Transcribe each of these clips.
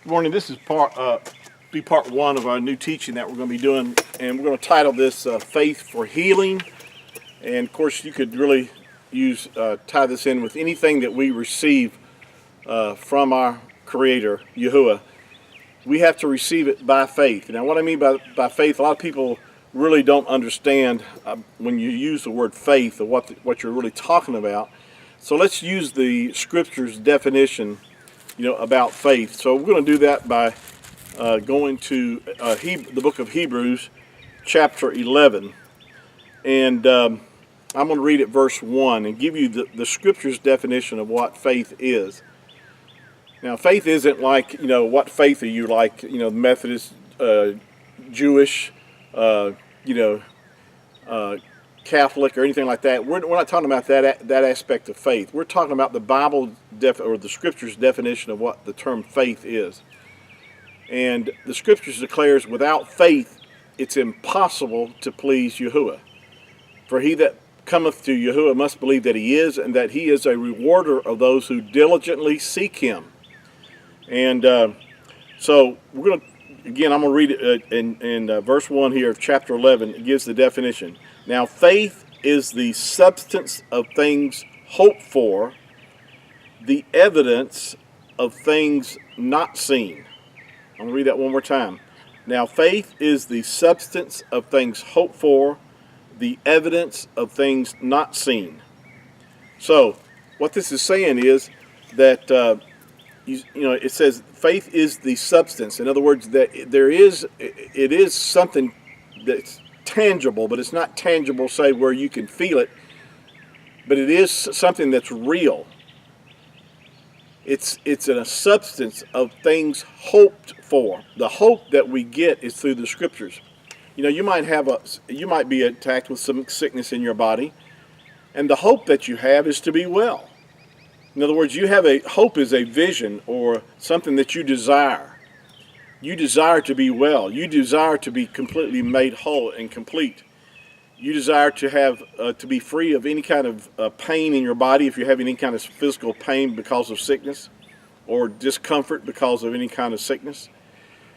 Good morning. This is part one of our new teaching that we're going to be doing, and we're going to title this "Faith for Healing." And of course, you could really tie this in with anything that we receive from our Creator, Yahuah. We have to receive it by faith. Now, what I mean by faith, a lot of people really don't understand when you use the word faith or what you're really talking about. So let's use the Scripture's definition, about faith. So we're going to do that by going to the book of Hebrews, chapter 11. And I'm going to read at verse 1 and give you the Scripture's definition of what faith is. Now, faith isn't like, what faith are you like, Methodist, Jewish, Catholic or anything like that. We're not talking about that aspect of faith. We're talking about the Bible or the Scripture's definition of what the term faith is. And the Scriptures declares, without faith, it's impossible to please Yahuah. For he that cometh to Yahuah must believe that he is, and that he is a rewarder of those who diligently seek him. And so we're going to, again, I'm going to read it in verse 1 here of chapter 11. It gives the definition. Now, faith is the substance of things hoped for, the evidence of things not seen. I'm going to read that one more time. Now, faith is the substance of things hoped for, the evidence of things not seen. So, what this is saying is that, it says faith is the substance. In other words, that it is something that's tangible, but it's not tangible, say, where you can feel it, but it is something that's real. It's in a substance of things hoped for. The hope that we get is through the Scriptures. You might be attacked with some sickness in your body, and the hope that you have is to be well. In other words, hope is a vision or something that you desire. You desire to be well. You desire to be completely made whole and complete. You desire to have to be free of any kind of pain in your body if you have any kind of physical pain because of sickness or discomfort because of any kind of sickness.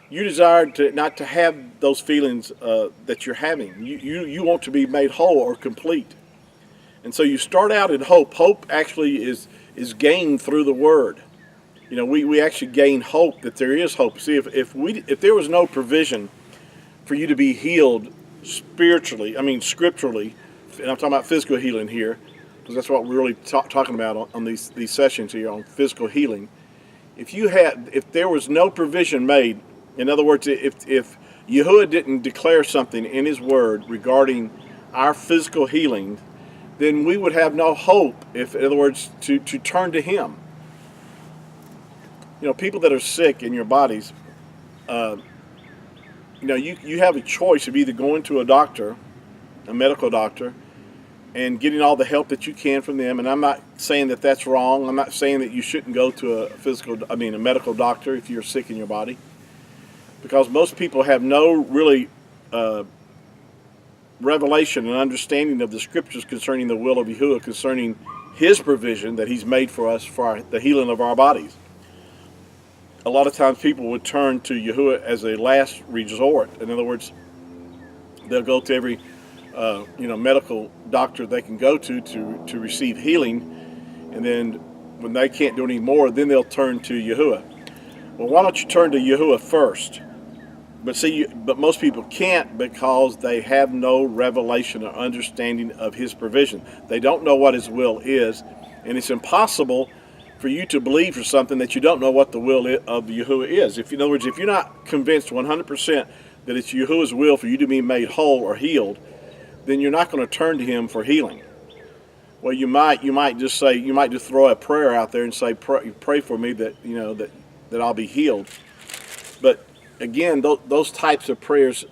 You desire not to have those feelings that you're having. You want to be made whole or complete. And so you start out in hope. Hope actually is gained through the Word. We actually gain hope that there is hope. See, if there was no provision for you to be healed scripturally, and I'm talking about physical healing here, because that's what we're really talking about on these sessions here on physical healing. If there was no provision made, in other words, if Yahuah didn't declare something in His Word regarding our physical healing, then we would have no hope, in other words, to turn to Him. People that are sick in your bodies, you have a choice of either going to a medical doctor, and getting all the help that you can from them. And I'm not saying that that's wrong. I'm not saying that you shouldn't go to a medical doctor if you're sick in your body, because most people have no really revelation and understanding of the Scriptures concerning the will of Yahuah, concerning His provision that He's made for us for the healing of our bodies. A lot of times people would turn to Yahuah as a last resort. In other words, they'll go to every medical doctor they can go to receive healing, and then when they can't do any more, then they'll turn to Yahuah. Well, why don't you turn to Yahuah first? But most people can't, because they have no revelation or understanding of His provision. They don't know what His will is, and it's impossible for you to believe for something that you don't know what the will of Yahuah is. In other words, if you're not convinced 100% that it's Yahuah's will for you to be made whole or healed, then you're not going to turn to Him for healing. Well, you might just throw a prayer out there and say, pray for me that I'll be healed. But again, those types of prayers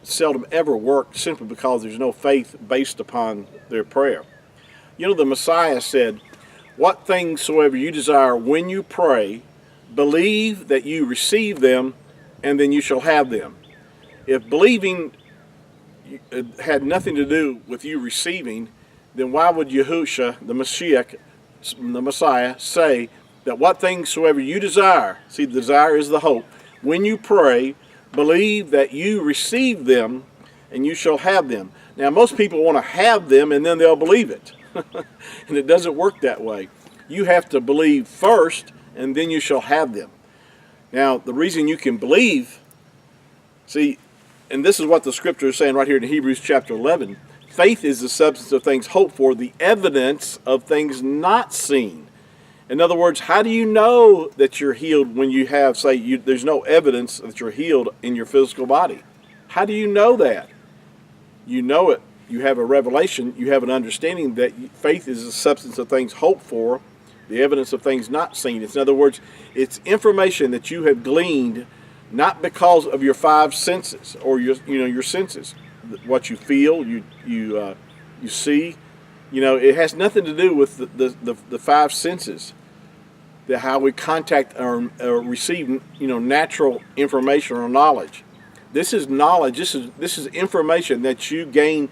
seldom ever work, simply because there's no faith based upon their prayer. The Messiah said, "What things soever you desire when you pray, believe that you receive them, and then you shall have them." If believing had nothing to do with you receiving, then why would Yahushua, the Mashiach, the Messiah, say that what things soever you desire, see, the desire is the hope, when you pray, believe that you receive them, and you shall have them. Now, most people want to have them, and then they'll believe it. And it doesn't work that way. You have to believe first, and then you shall have them. Now, the reason you can believe, see, and this is what the scripture is saying right here in Hebrews chapter 11, faith is the substance of things hoped for, the evidence of things not seen. In other words, how do you know that you're healed when you have, say, there's no evidence that you're healed in your physical body? How do you know that? You know it. You have a revelation. You have an understanding that faith is the substance of things hoped for, the evidence of things not seen. It's, in other words, it's information that you have gleaned not because of your five senses or your senses, what you feel, you see. It has nothing to do with the five senses, how we contact or receive natural information or knowledge. This is knowledge. This is information that you gain.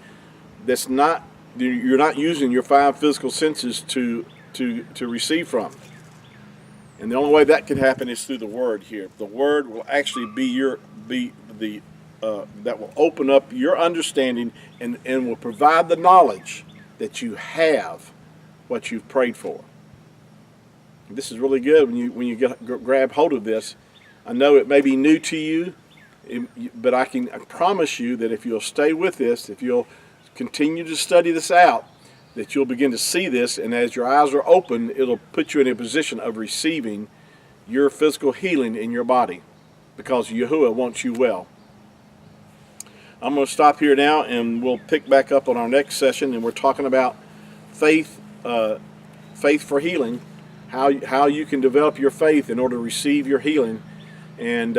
You're not using your five physical senses to receive from. And the only way that can happen is through the Word here. The Word will actually that will open up your understanding and will provide the knowledge that you have what you've prayed for. This is really good when you grab hold of this. I know it may be new to you, but I promise you that if you'll stay with this, if you'll continue to study this out, that you'll begin to see this, and as your eyes are open, it'll put you in a position of receiving your physical healing in your body, because Yahuah wants you well. I'm going to stop here now, and we'll pick back up on our next session, and we're talking about faith for healing, how you can develop your faith in order to receive your healing. And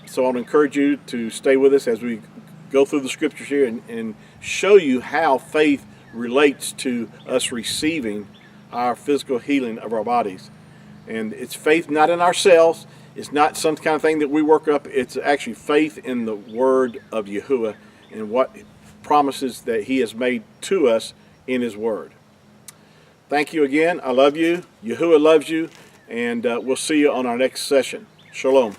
so I'll encourage you to stay with us as we go through the scriptures here and show you how faith relates to us receiving our physical healing of our bodies. And it's faith not in ourselves. It's not some kind of thing that we work up. It's actually faith in the word of Yahuah and what promises that he has made to us in his word. Thank you again. I love you. Yahuah loves you. And we'll see you on our next session. Shalom.